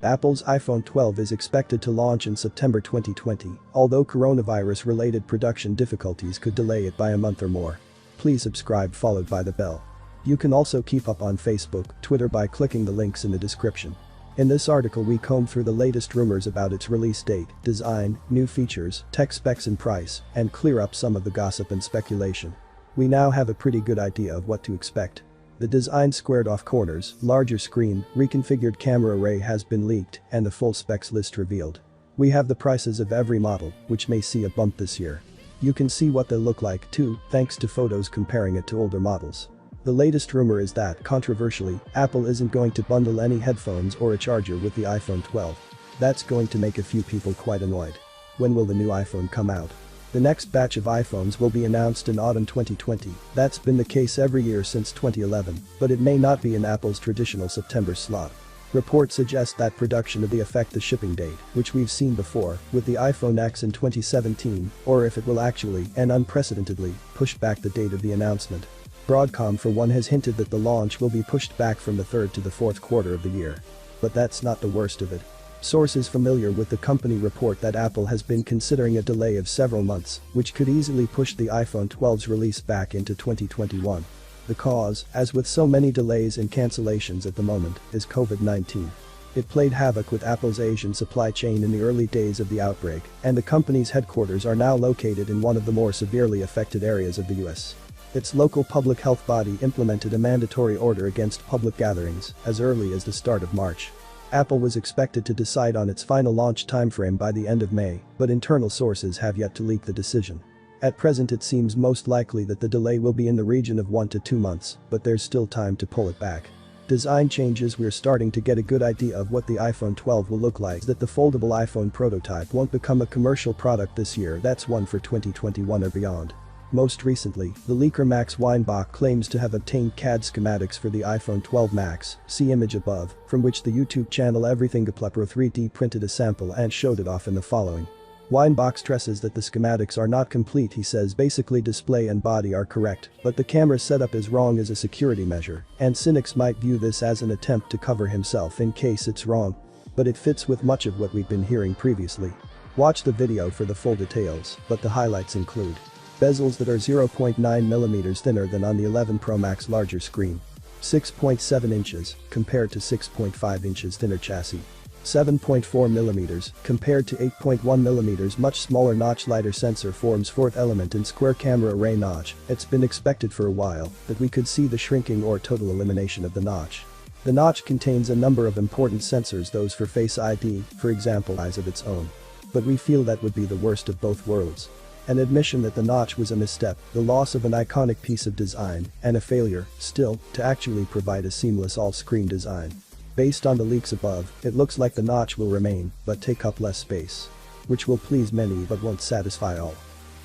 Apple's iPhone 12 is expected to launch in September 2020, although coronavirus-related production difficulties could delay it by a month or more. Please subscribe followed by the bell. You can also keep up on Facebook, Twitter by clicking the links in the description. In this article we comb through the latest rumors about its release date, design, new features, tech specs and price, and clear up some of the gossip and speculation. We now have a pretty good idea of what to expect. The design squared off corners, larger screen, reconfigured camera array has been leaked, and the full specs list revealed. We have the prices of every model, which may see a bump this year. You can see what they look like too, thanks to photos comparing it to older models. The latest rumor is that, controversially, Apple isn't going to bundle any headphones or a charger with the iPhone 12. That's going to make a few people quite annoyed. When will the new iPhone come out? The next batch of iPhones will be announced in autumn 2020. That's been the case every year since 2011, but it may not be in Apple's traditional September slot. Reports suggest that production will affect the shipping date, which we've seen before, with the iPhone X in 2017, or if it will actually, and unprecedentedly, push back the date of the announcement. Broadcom for one has hinted that the launch will be pushed back from the third to the fourth quarter of the year. But that's not the worst of it. Sources familiar with the company report that Apple has been considering a delay of several months, which could easily push the iPhone 12's release back into 2021. The cause, as with so many delays and cancellations at the moment, is COVID-19. It played havoc with Apple's Asian supply chain in the early days of the outbreak, and the company's headquarters are now located in one of the more severely affected areas of the US. Its local public health body implemented a mandatory order against public gatherings as early as the start of March. Apple was expected to decide on its final launch timeframe by the end of May, but internal sources have yet to leak the decision. At present it seems most likely that the delay will be in the region of 1 to 2 months, but there's still time to pull it back. Design changes. We're starting to get a good idea of what the iPhone 12 will look like. That the foldable iPhone prototype won't become a commercial product this year, that's one for 2021 or beyond. Most recently, the leaker Max Weinbach claims to have obtained CAD schematics for the iPhone 12 Max, see image above, from which the YouTube channel Everything Apple Pro 3D printed a sample and showed it off in the following. Weinbach stresses that the schematics are not complete. He says basically display and body are correct, but the camera setup is wrong as a security measure, and cynics might view this as an attempt to cover himself in case it's wrong. But it fits with much of what we've been hearing previously. Watch the video for the full details, but the highlights include bezels that are 0.9mm thinner than on the 11 Pro Max larger screen. 6.7 inches, compared to 6.5 inches thinner chassis. 7.4mm, compared to 8.1mm much smaller notch. Lighter sensor forms fourth element in square camera array notch. It's been expected for a while that we could see the shrinking or total elimination of the notch. The notch contains a number of important sensors, those for Face ID, for example, eyes of its own. But we feel that would be the worst of both worlds. An admission that the notch was a misstep, the loss of an iconic piece of design, and a failure, still, to actually provide a seamless all-screen design. Based on the leaks above, it looks like the notch will remain, but take up less space. Which will please many but won't satisfy all.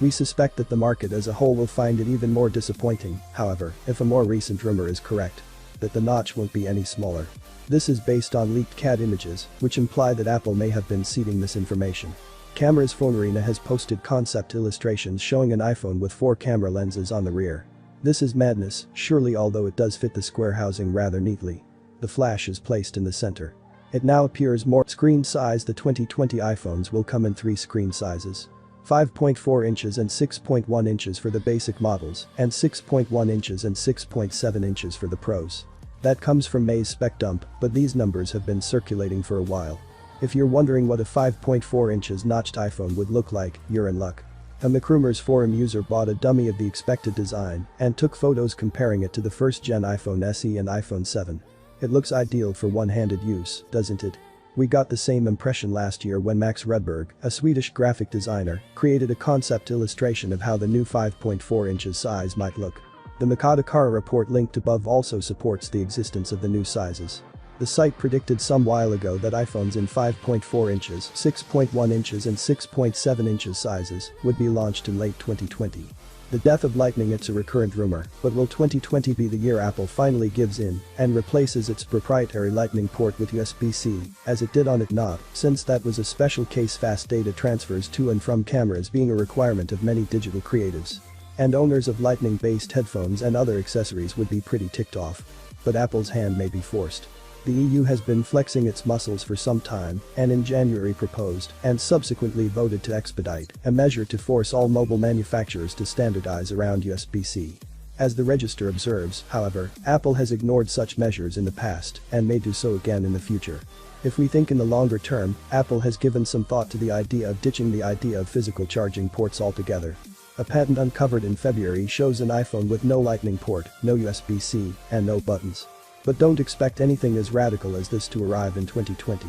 We suspect that the market as a whole will find it even more disappointing, however, if a more recent rumor is correct. That the notch won't be any smaller. This is based on leaked CAD images, which imply that Apple may have been seeding misinformation. Camera's Phone Arena has posted concept illustrations showing an iPhone with 4 camera lenses on the rear. This is madness, surely, although it does fit the square housing rather neatly. The flash is placed in the center. It now appears more screen size. The 2020 iPhones will come in 3 screen sizes. 5.4 inches and 6.1 inches for the basic models, and 6.1 inches and 6.7 inches for the Pros. That comes from May's spec dump, but these numbers have been circulating for a while. If you're wondering what a 5.4 inches notched iPhone would look like, you're in luck. A MacRumors forum user bought a dummy of the expected design and took photos comparing it to the first-gen iPhone SE and iPhone 7. It looks ideal for one-handed use, doesn't it? We got the same impression last year when Max Rudberg, a Swedish graphic designer, created a concept illustration of how the new 5.4 inches size might look. The Makata report linked above also supports the existence of the new sizes. The site predicted some while ago that iPhones in 5.4 inches, 6.1 inches and 6.7 inches sizes would be launched in late 2020. The death of Lightning. It's a recurrent rumor, but will 2020 be the year Apple finally gives in and replaces its proprietary Lightning port with USB-C, as it did on it not, since that was a special case. Fast data transfers to and from cameras being a requirement of many digital creatives. And owners of Lightning-based headphones and other accessories would be pretty ticked off. But Apple's hand may be forced. The EU has been flexing its muscles for some time and in January proposed and subsequently voted to expedite a measure to force all mobile manufacturers to standardize around USB-C. As the Register observes, however, Apple has ignored such measures in the past and may do so again in the future. If we think in the longer term, Apple has given some thought to the idea of ditching the idea of physical charging ports altogether. A patent uncovered in February shows an iPhone with no Lightning port, no USB-C, and no buttons. But don't expect anything as radical as this to arrive in 2020.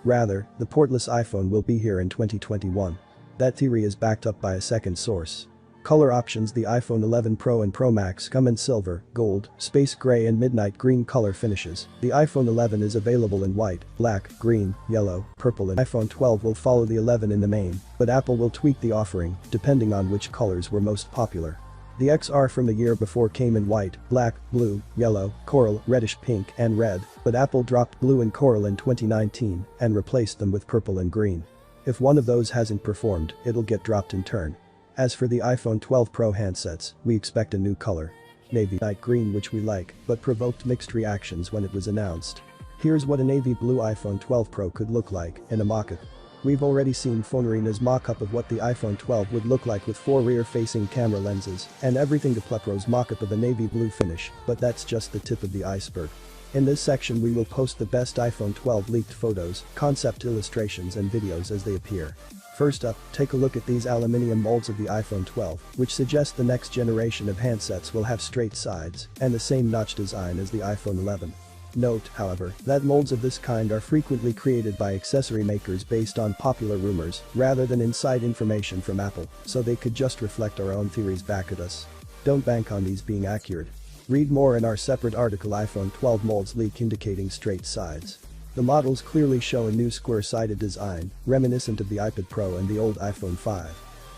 Rather, the portless iPhone will be here in 2021. That theory is backed up by a second source. Color options: the iPhone 11 Pro and Pro Max come in silver, gold, space gray and midnight green color finishes. The iPhone 11 is available in white, black, green, yellow, purple and iPhone 12 will follow the 11 in the main, but Apple will tweak the offering depending on which colors were most popular. The XR from the year before came in white, black, blue, yellow, coral, reddish pink and red, but Apple dropped blue and coral in 2019 and replaced them with purple and green. If one of those hasn't performed, it'll get dropped in turn. As for the iPhone 12 Pro handsets, we expect a new color. Navy night green, which we like, but provoked mixed reactions when it was announced. Here's what a navy blue iPhone 12 Pro could look like in a mock-up. We've already seen Phonerina's mock-up of what the iPhone 12 would look like with 4 rear-facing camera lenses and everything to Plepro's mock-up of a navy blue finish, but that's just the tip of the iceberg. In this section we will post the best iPhone 12 leaked photos, concept illustrations and videos as they appear. First up, take a look at these aluminium molds of the iPhone 12, which suggest the next generation of handsets will have straight sides and the same notch design as the iPhone 11. Note, however, that molds of this kind are frequently created by accessory makers based on popular rumors rather than inside information from Apple, so they could just reflect our own theories back at us. Don't bank on these being accurate. Read more in our separate article iPhone 12 molds leak indicating straight sides. The models clearly show a new square-sided design, reminiscent of the iPad Pro and the old iPhone 5.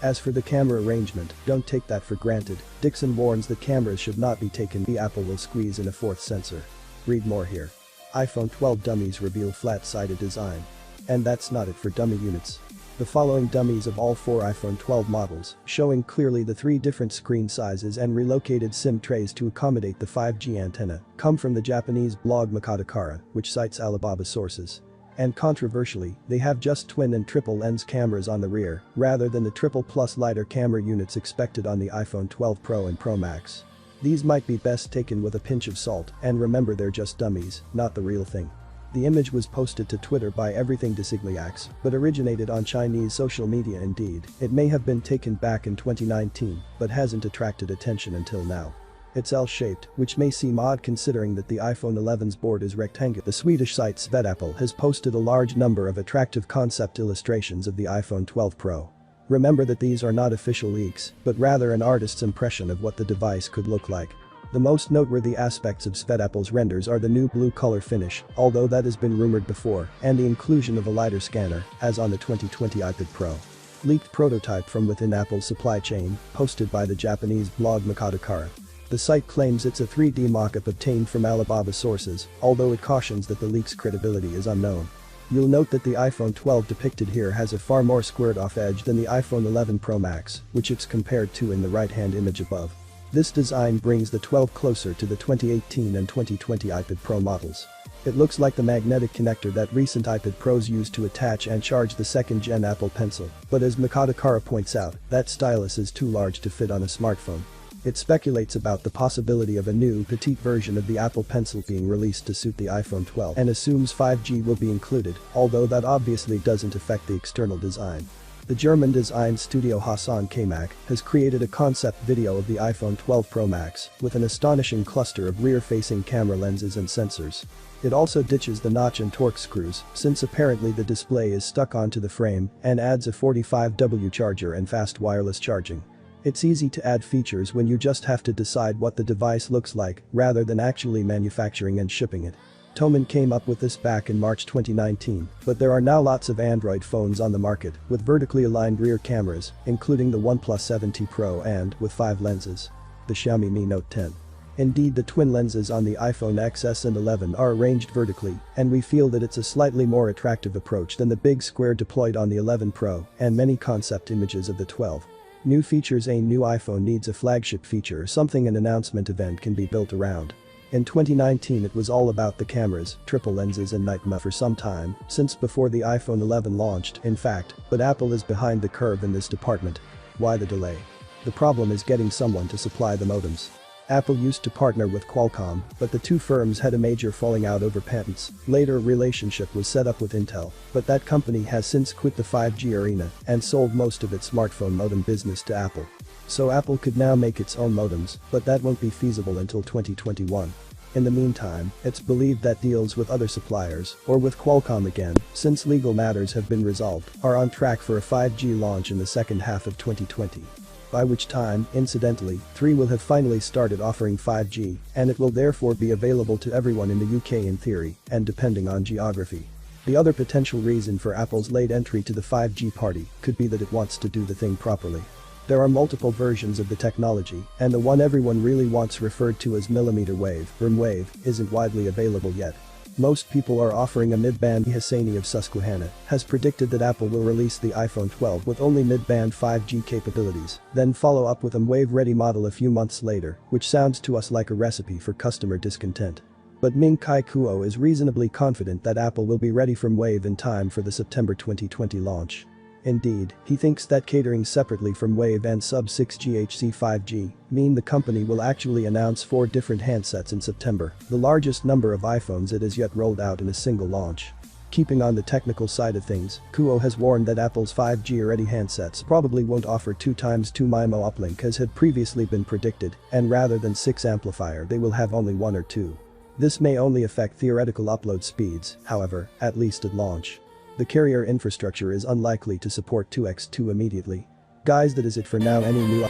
As for the camera arrangement, don't take that for granted. Dixon warns that cameras should not be taken. The Apple will squeeze in a fourth sensor. Read more here. iPhone 12 dummies reveal flat-sided design. And that's not it for dummy units. The following dummies of all 4 iPhone 12 models, showing clearly the 3 different screen sizes and relocated SIM trays to accommodate the 5G antenna, come from the Japanese blog Makatakara, which cites Alibaba sources. And controversially, they have just twin and triple lens cameras on the rear, rather than the triple plus lighter camera units expected on the iPhone 12 Pro and Pro Max. These might be best taken with a pinch of salt, and remember they're just dummies, not the real thing. The image was posted to Twitter by Everything Desigliax, but originated on Chinese social media indeed. It may have been taken back in 2019, but hasn't attracted attention until now. It's L-shaped, which may seem odd considering that the iPhone 11's board is rectangular. The Swedish site SvedApple has posted a large number of attractive concept illustrations of the iPhone 12 Pro. Remember that these are not official leaks, but rather an artist's impression of what the device could look like. The most noteworthy aspects of SvedApple's renders are the new blue color finish, although that has been rumored before, and the inclusion of a lighter scanner, as on the 2020 iPad Pro. Leaked prototype from within Apple's supply chain, posted by the Japanese blog Makatakara. The site claims it's a 3D mock-up obtained from Alibaba sources, although it cautions that the leak's credibility is unknown. You'll note that the iPhone 12 depicted here has a far more squared-off edge than the iPhone 11 Pro Max, which it's compared to in the right-hand image above. This design brings the 12 closer to the 2018 and 2020 iPad Pro models. It looks like the magnetic connector that recent iPad Pros used to attach and charge the second-gen Apple Pencil, but as Makatakara points out, that stylus is too large to fit on a smartphone. It speculates about the possibility of a new, petite version of the Apple Pencil being released to suit the iPhone 12 and assumes 5G will be included, although that obviously doesn't affect the external design. The German design studio Hassan Kamak has created a concept video of the iPhone 12 Pro Max with an astonishing cluster of rear-facing camera lenses and sensors. It also ditches the notch and torque screws, since apparently the display is stuck onto the frame, and adds a 45W charger and fast wireless charging. It's easy to add features when you just have to decide what the device looks like rather than actually manufacturing and shipping it. Thomann came up with this back in March 2019, but there are now lots of Android phones on the market with vertically aligned rear cameras, including the OnePlus 7T Pro and, with 5 lenses, the Xiaomi Mi Note 10. Indeed, the twin lenses on the iPhone XS and 11 are arranged vertically, and we feel that it's a slightly more attractive approach than the big square deployed on the 11 Pro and many concept images of the 12. New features. A new iPhone needs a flagship feature or something an announcement event can be built around. In 2019 it was all about the cameras, triple lenses and night mode for some time, since before the iPhone 11 launched, in fact, but Apple is behind the curve in this department. Why the delay? The problem is getting someone to supply the modems. Apple used to partner with Qualcomm, but the two firms had a major falling out over patents. Later a relationship was set up with Intel, but that company has since quit the 5G arena and sold most of its smartphone modem business to Apple. So Apple could now make its own modems, but that won't be feasible until 2021. In the meantime, it's believed that deals with other suppliers, or with Qualcomm again, since legal matters have been resolved, are on track for a 5G launch in the second half of 2020. By which time, incidentally, 3 will have finally started offering 5G, and it will therefore be available to everyone in the UK in theory, and depending on geography. The other potential reason for Apple's late entry to the 5G party could be that it wants to do the thing properly. There are multiple versions of the technology, and the one everyone really wants, referred to as millimeter wave, wave, isn't widely available yet. Most people are offering a mid-band. Hassani of Susquehanna has predicted that Apple will release the iPhone 12 with only mid-band 5G capabilities, then follow up with a wave-ready model a few months later, which sounds to us like a recipe for customer discontent. But Ming-Chi Kuo is reasonably confident that Apple will be ready from Wave in time for the September 2020 launch. Indeed, he thinks that catering separately from Wave and sub-6 GHz 5G mean the company will actually announce 4 different handsets in September, the largest number of iPhones it has yet rolled out in a single launch. Keeping on the technical side of things, Kuo has warned that Apple's 5G-ready handsets probably won't offer 2x2 MIMO uplink as had previously been predicted, and rather than 6 amplifier they will have only 1 or 2. This may only affect theoretical upload speeds, however, at least at launch. The carrier infrastructure is unlikely to support 2x2 immediately. Guys, that is it for now. Any new